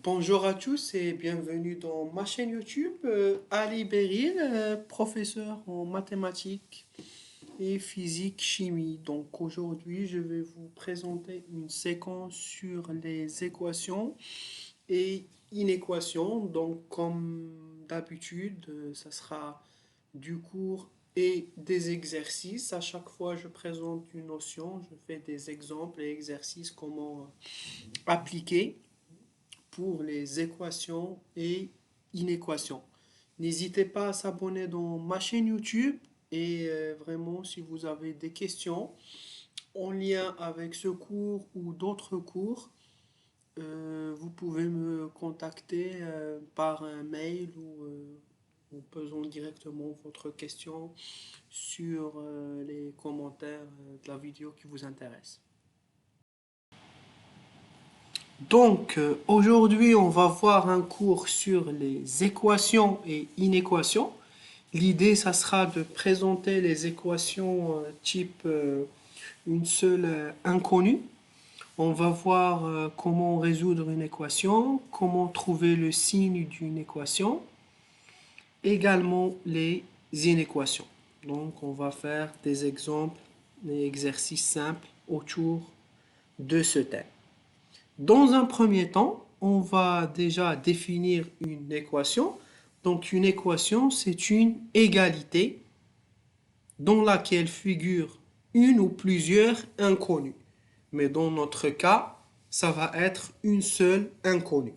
Bonjour à tous et bienvenue dans ma chaîne YouTube Ali Beril, professeur en mathématiques et physique chimie. Donc aujourd'hui, je vais vous présenter une séquence sur les équations et inéquations. Donc comme d'habitude, ça sera du cours et des exercices. À chaque fois, je présente une notion, je fais des exemples et exercices comment appliquer pour les équations et inéquations. N'hésitez pas à s'abonner dans ma chaîne YouTube et vraiment si vous avez des questions en lien avec ce cours ou d'autres cours, vous pouvez me contacter par un mail ou en posant directement votre question sur les commentaires de la vidéo qui vous intéresse. Donc, aujourd'hui, on va voir un cours sur les équations et inéquations. L'idée, ça sera de présenter les équations type une seule inconnue. On va voir comment résoudre une équation, comment trouver le signe d'une équation, également les inéquations. Donc, on va faire des exemples, des exercices simples autour de ce thème. Dans un premier temps, on va déjà définir une équation. Donc une équation, c'est une égalité dans laquelle figure une ou plusieurs inconnues. Mais dans notre cas, ça va être une seule inconnue.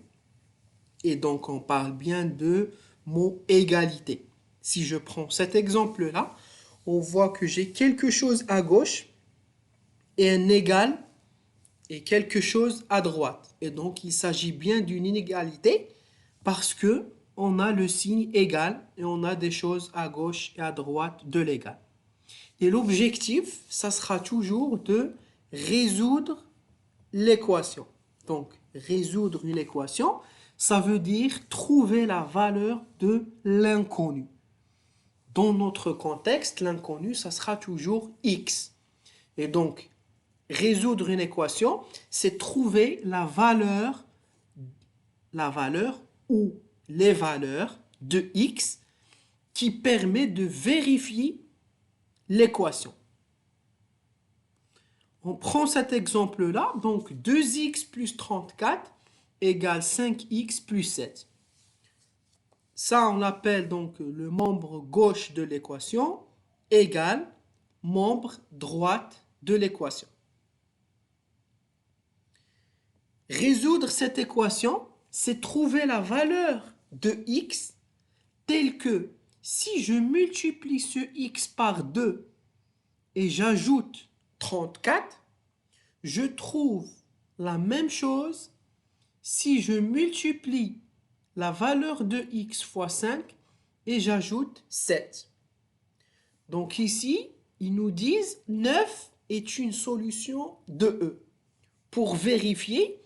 Et donc on parle bien de mot égalité. Si je prends cet exemple-là, on voit que j'ai quelque chose à gauche et un égal et quelque chose à droite. Et donc, il s'agit bien d'une inégalité parce que on a le signe égal et on a des choses à gauche et à droite de l'égal. Et l'objectif, ça sera toujours de résoudre l'équation. Donc, résoudre une équation, ça veut dire trouver la valeur de l'inconnu. Dans notre contexte, l'inconnu, ça sera toujours x. Et donc, résoudre une équation, c'est trouver la valeur ou les valeurs de x qui permet de vérifier l'équation. On prend cet exemple-là, donc 2x plus 34 égale 5x plus 7. Ça, on appelle donc le membre gauche de l'équation égale membre droite de l'équation. Résoudre cette équation, c'est trouver la valeur de x telle que si je multiplie ce x par 2 et j'ajoute 34, je trouve la même chose si je multiplie la valeur de x fois 5 et j'ajoute 7. Donc ici, ils nous disent 9 est une solution de E. Pour vérifier,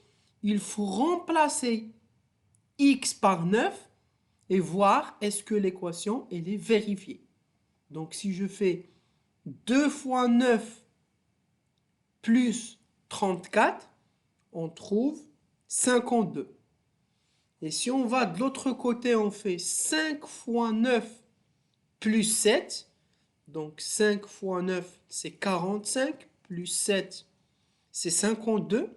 il faut remplacer x par 9 et voir est-ce que l'équation elle est vérifiée. Donc si je fais 2 fois 9 plus 34, on trouve 52. Et si on va de l'autre côté, on fait 5 fois 9 plus 7. Donc 5 fois 9, c'est 45, plus 7, c'est 52.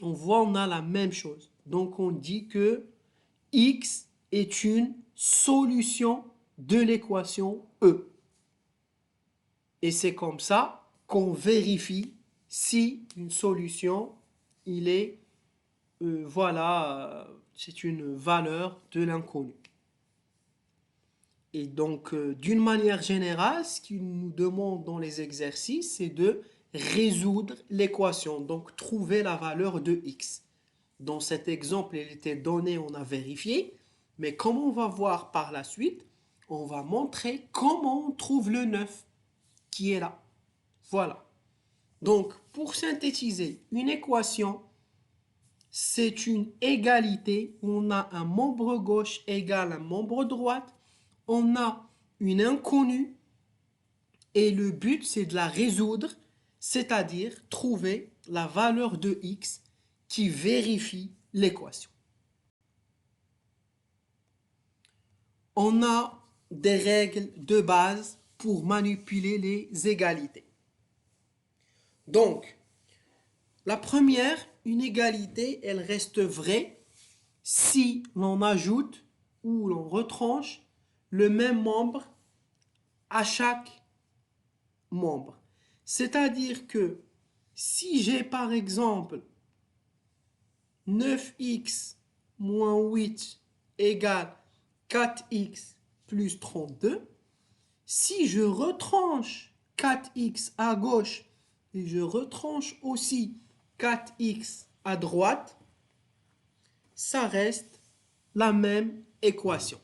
On voit, on a la même chose. Donc on dit que x est une solution de l'équation E. Et c'est comme ça qu'on vérifie si une solution, il est, c'est une valeur de l'inconnu. Et donc, d'une manière générale, ce qu'il nous demande dans les exercices, c'est de résoudre l'équation, donc trouver la valeur de x. Dans cet exemple, il était donné, on a vérifié, mais comme on va voir par la suite, on va montrer comment on trouve le 9 qui est là. Voilà. Donc, pour synthétiser, une équation, c'est une égalité où on a un membre gauche égal à un membre droite, on a une inconnue et le but, c'est de la résoudre, c'est-à-dire trouver la valeur de x qui vérifie l'équation. on a des règles de base pour manipuler les égalités. Donc, la première, une égalité, elle reste vraie si l'on ajoute ou l'on retranche le même membre à chaque membre. C'est-à-dire que si j'ai par exemple 9x moins 8 égale 4x plus 32, si je retranche 4x à gauche et je retranche aussi 4x à droite, ça reste la même équation.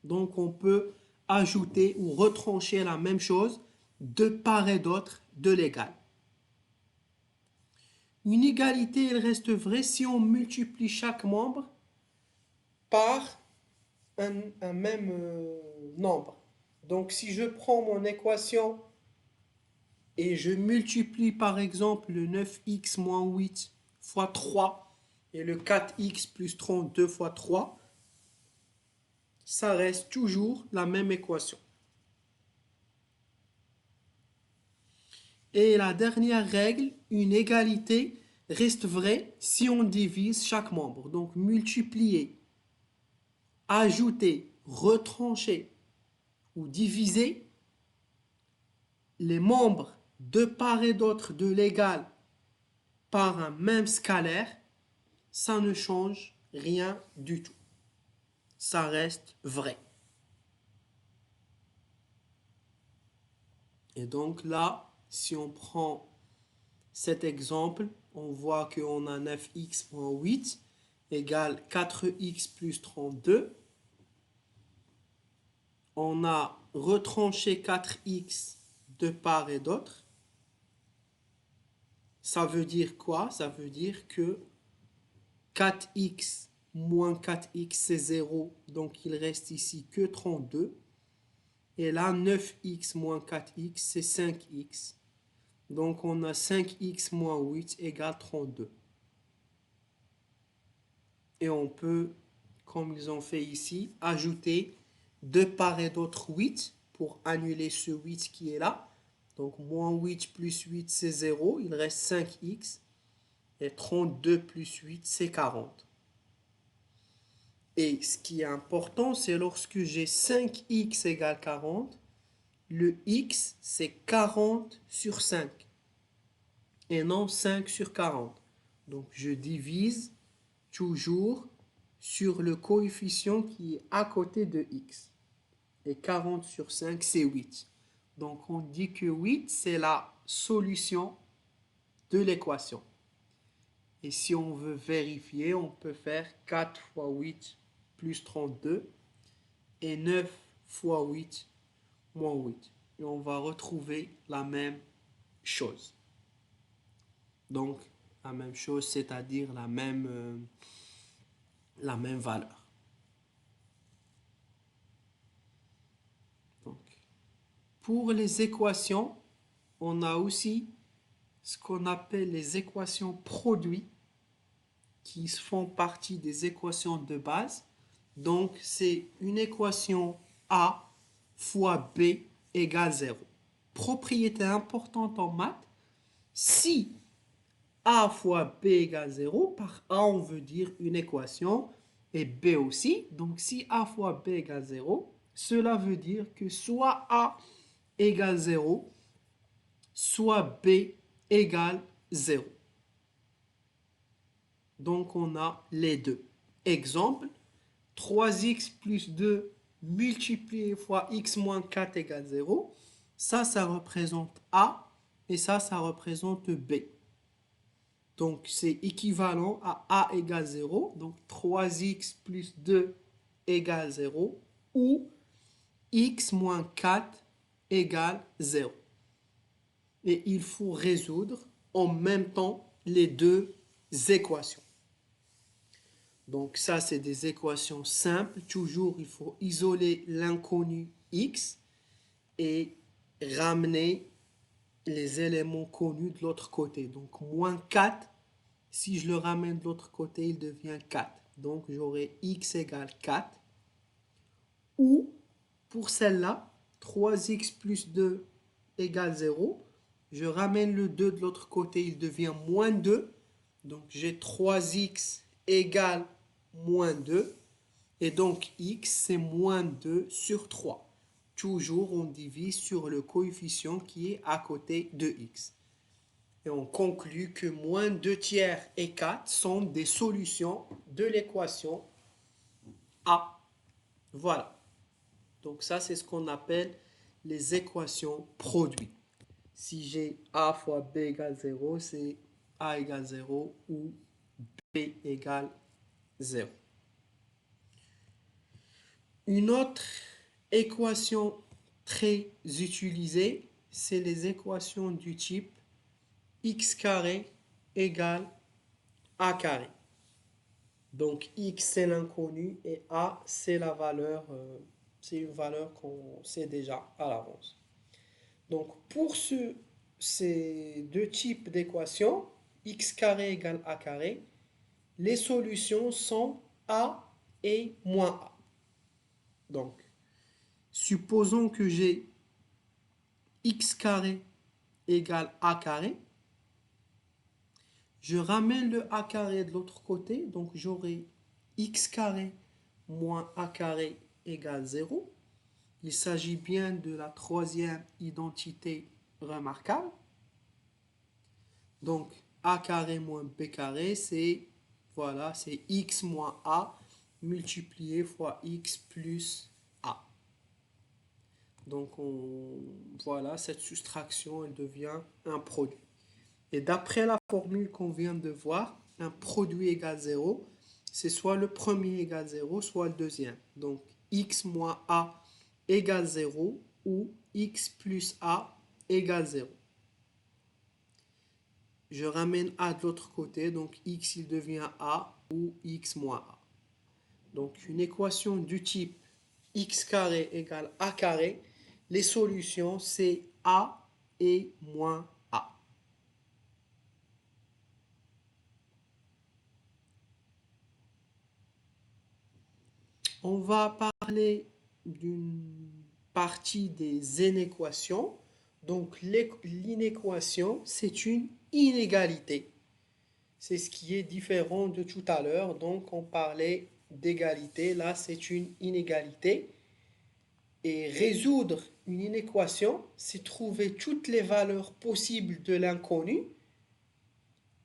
Donc on peut ajouter ou retrancher la même chose de part et d'autre de l'égal. Une égalité, elle reste vraie si on multiplie chaque membre par un même nombre. Donc si je prends mon équation et je multiplie par exemple le 9x moins 8 fois 3 et le 4x plus 32 fois 3, ça reste toujours la même équation. Et la dernière règle, une égalité reste vraie si on divise chaque membre. Donc multiplier, ajouter, retrancher ou diviser les membres de part et d'autre de l'égal par un même scalaire, ça ne change rien du tout. Ça reste vrai. Et donc là, si on prend cet exemple, on voit qu'on a 9x moins 8 égale 4x plus 32. On a retranché 4x de part et d'autre. Ça veut dire quoi? Ça veut dire que 4x moins 4x c'est 0, donc il reste ici que 32. Et là, 9x moins 4x c'est 5x. Donc on a 5x moins 8 égale 32. Et on peut, comme ils ont fait ici, ajouter de part et d'autre 8 pour annuler ce 8 qui est là. Donc moins 8 plus 8 c'est 0, il reste 5x. Et 32 plus 8 c'est 40. Et ce qui est important, c'est lorsque j'ai 5x égale 40, le x c'est 40 sur 5 et non 5 sur 40. Donc je divise toujours sur le coefficient qui est à côté de x. Et 40 sur 5 c'est 8. Donc on dit que 8 c'est la solution de l'équation. Et si on veut vérifier, on peut faire 4 fois 8 plus 32 et 9 fois 8 moins 8. Et on va retrouver la même chose. Donc, la même chose, c'est-à-dire la même valeur. Donc, pour les équations, on a aussi ce qu'on appelle les équations produits qui font partie des équations de base. Donc, c'est une équation A fois B égale 0. Propriété importante en maths, si A fois B égale 0, par A on veut dire une équation et B aussi. Donc, si A fois B égale 0, cela veut dire que soit A égale 0, soit B égale 0. Donc, on a les deux. Exemple, 3x plus 2 multiplié fois x moins 4 égale 0. Ça représente A et ça représente B. Donc, c'est équivalent à A égale 0. Donc, 3x plus 2 égale 0 ou x moins 4 égale 0. Et il faut résoudre en même temps les deux équations. Donc ça, c'est des équations simples. Toujours, il faut isoler l'inconnu x et ramener les éléments connus de l'autre côté. Donc moins 4, si je le ramène de l'autre côté, il devient 4. Donc j'aurai x égale 4 ou pour celle-là, 3x plus 2 égale 0. Je ramène le 2 de l'autre côté, il devient moins 2. Donc j'ai 3x égale moins 2. Et donc x, c'est moins 2 sur 3. Toujours, on divise sur le coefficient qui est à côté de x. Et on conclut que moins 2 tiers et 4 sont des solutions de l'équation A. Voilà. Donc ça, c'est ce qu'on appelle les équations produits. Si j'ai A fois B égale 0, c'est A égale 0 ou B égale 0. Une autre équation très utilisée, c'est les équations du type x carré égale a carré. Donc x c'est l'inconnu et a c'est la valeur, c'est une valeur qu'on sait déjà à l'avance. Donc pour ces deux types d'équations, x carré égale a carré, les solutions sont a et moins a. Donc supposons que j'ai x carré égale a carré. Je ramène le a carré de l'autre côté, donc j'aurai x carré moins a carré égale 0. Il s'agit bien de la troisième identité remarquable. Donc a carré moins b carré, c'est voilà, c'est x moins a multiplié fois x plus a. Donc voilà, cette soustraction, elle devient un produit. Et d'après la formule qu'on vient de voir, un produit égale 0, c'est soit le premier égale 0, soit le deuxième. Donc x moins a égale 0 ou x plus a égale 0. Je ramène a de l'autre côté, donc x il devient a ou x moins a. Donc une équation du type x carré égale a carré, les solutions c'est a et moins a. On va parler d'une partie des inéquations. Donc l'inéquation, c'est une inégalité. C'est ce qui est différent de tout à l'heure. Donc on parlait d'égalité. Là, c'est une inégalité. Et résoudre une inéquation, c'est trouver toutes les valeurs possibles de l'inconnu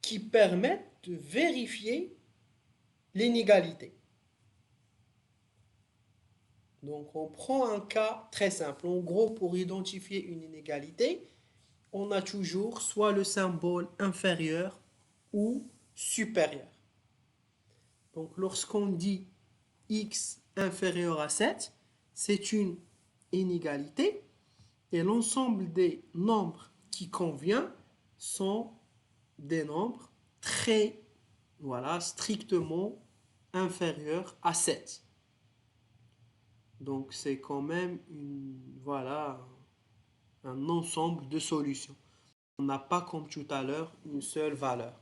qui permettent de vérifier l'inégalité. Donc on prend un cas très simple. En gros, pour identifier une inégalité, on a toujours soit le symbole inférieur ou supérieur. Donc lorsqu'on dit x inférieur à 7, c'est une inégalité et l'ensemble des nombres qui convient sont des nombres très, voilà, strictement inférieurs à 7. Donc c'est quand même voilà, un ensemble de solutions. On n'a pas comme tout à l'heure une seule valeur.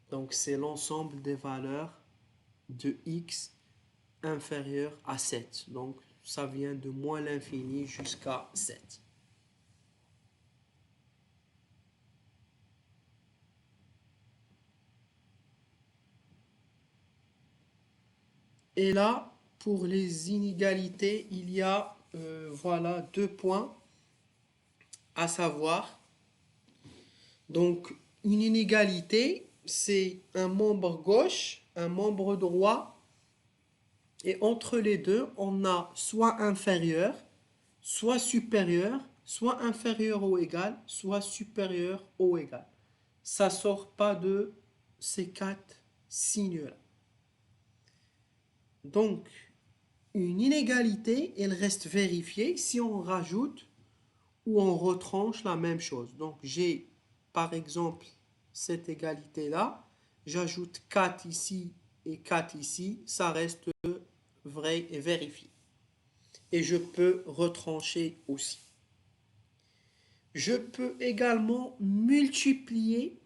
Donc c'est l'ensemble des valeurs de x inférieur à 7. Donc ça vient de moins l'infini jusqu'à 7. Et là, pour les inégalités, il y a voilà 2 points à savoir. Donc une inégalité, c'est un membre gauche, un membre droit, et entre les deux, on a soit inférieur, soit supérieur, soit inférieur ou égal, soit supérieur ou égal. Ça ne sort pas de ces 4 signes-là. Donc, une inégalité, elle reste vérifiée si on rajoute ou on retranche la même chose. Donc, j'ai par exemple cette égalité-là, j'ajoute 4 ici et 4 ici, ça reste vrai et vérifié. Et je peux retrancher aussi. Je peux également multiplier.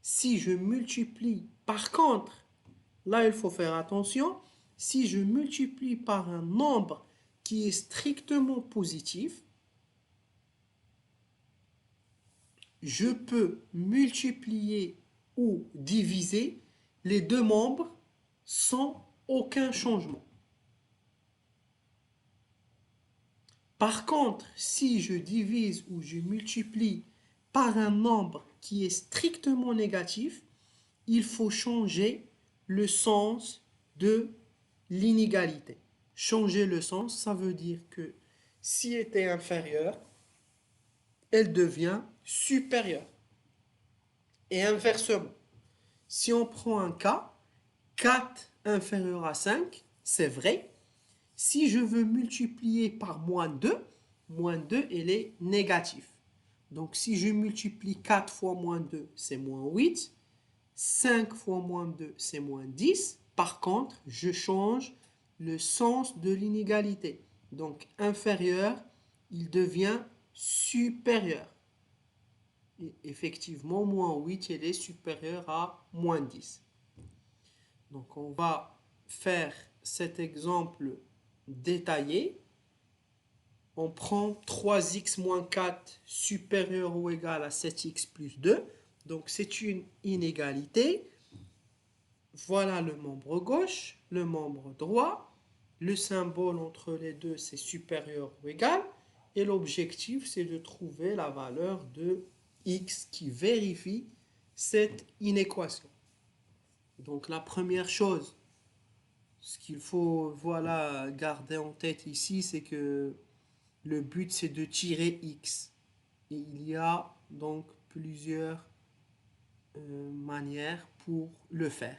Si je multiplie, par contre, là il faut faire attention, si je multiplie par un nombre qui est strictement positif, je peux multiplier ou diviser les deux membres sans aucun changement. Par contre, si je divise ou je multiplie par un nombre qui est strictement négatif, il faut changer le sens de l'inégalité. Changer le sens, ça veut dire que si elle était inférieure, elle devient supérieure. Et inversement, si on prend un cas, 4 inférieur à 5, c'est vrai. Si je veux multiplier par moins 2, elle est négative. Donc si je multiplie 4 fois moins 2, c'est moins 8. 5 fois moins 2, c'est moins 10. Par contre, je change le sens de l'inégalité. Donc inférieur, il devient supérieur. Et effectivement, moins 8, elle est supérieure à moins 10. Donc on va faire cet exemple détaillé. On prend 3x moins 4 supérieur ou égal à 7x plus 2. Donc c'est une inégalité. Voilà le membre gauche, le membre droit. Le symbole entre les deux, c'est supérieur ou égal. Et l'objectif, c'est de trouver la valeur de x qui vérifie cette inéquation. Donc la première chose, ce qu'il faut voilà, garder en tête ici, c'est que le but, c'est de tirer x. Et il y a donc plusieurs manières pour le faire.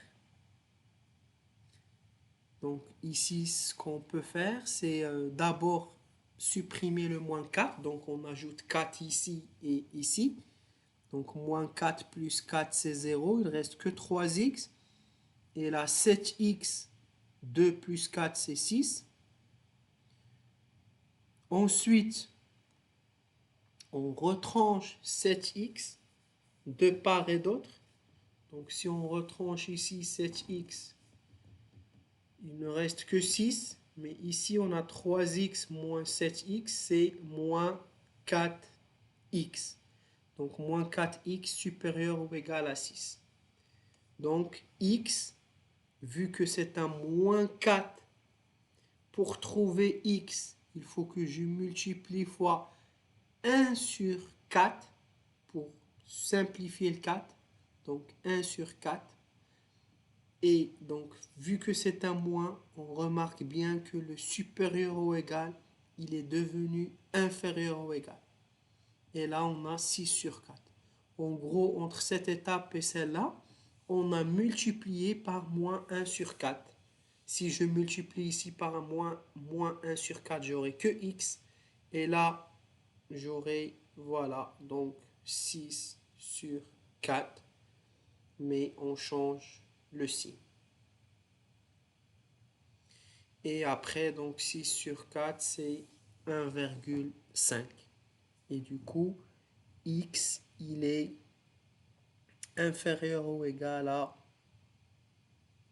Donc ici, ce qu'on peut faire, c'est d'abord supprimer le moins 4. Donc on ajoute 4 ici et ici. Donc moins 4 plus 4, c'est 0. Il ne reste que 3x. Et là, 7x, 2 plus 4, c'est 6. Ensuite, on retranche 7x de part et d'autre. Donc si on retranche ici 7x, il ne reste que 6. Mais ici, on a 3x moins 7x, c'est moins 4x. Donc moins 4x supérieur ou égal à 6. Donc x, vu que c'est un moins 4, pour trouver x, il faut que je multiplie fois 1 sur 4 pour simplifier le 4. Donc 1 sur 4. Et donc, vu que c'est un moins, on remarque bien que le supérieur ou égal, il est devenu inférieur ou égal. Et là, on a 6 sur 4. En gros, entre cette étape et celle-là, on a multiplié par moins 1 sur 4. Si je multiplie ici par un moins 1 sur 4, j'aurai que x. Et là, j'aurai, voilà, donc 6 sur 4. Mais on change le signe. Et après, donc 6 sur 4, c'est 1,5. Et du coup, x, il est inférieur ou égal à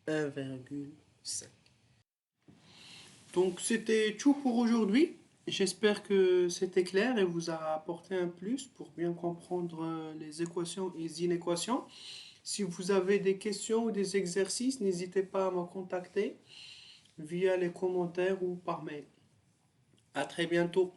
1,5. Donc c'était tout pour aujourd'hui. J'espère que c'était clair et vous a apporté un plus pour bien comprendre les équations et les inéquations. Si vous avez des questions ou des exercices, n'hésitez pas à me contacter via les commentaires ou par mail. À très bientôt.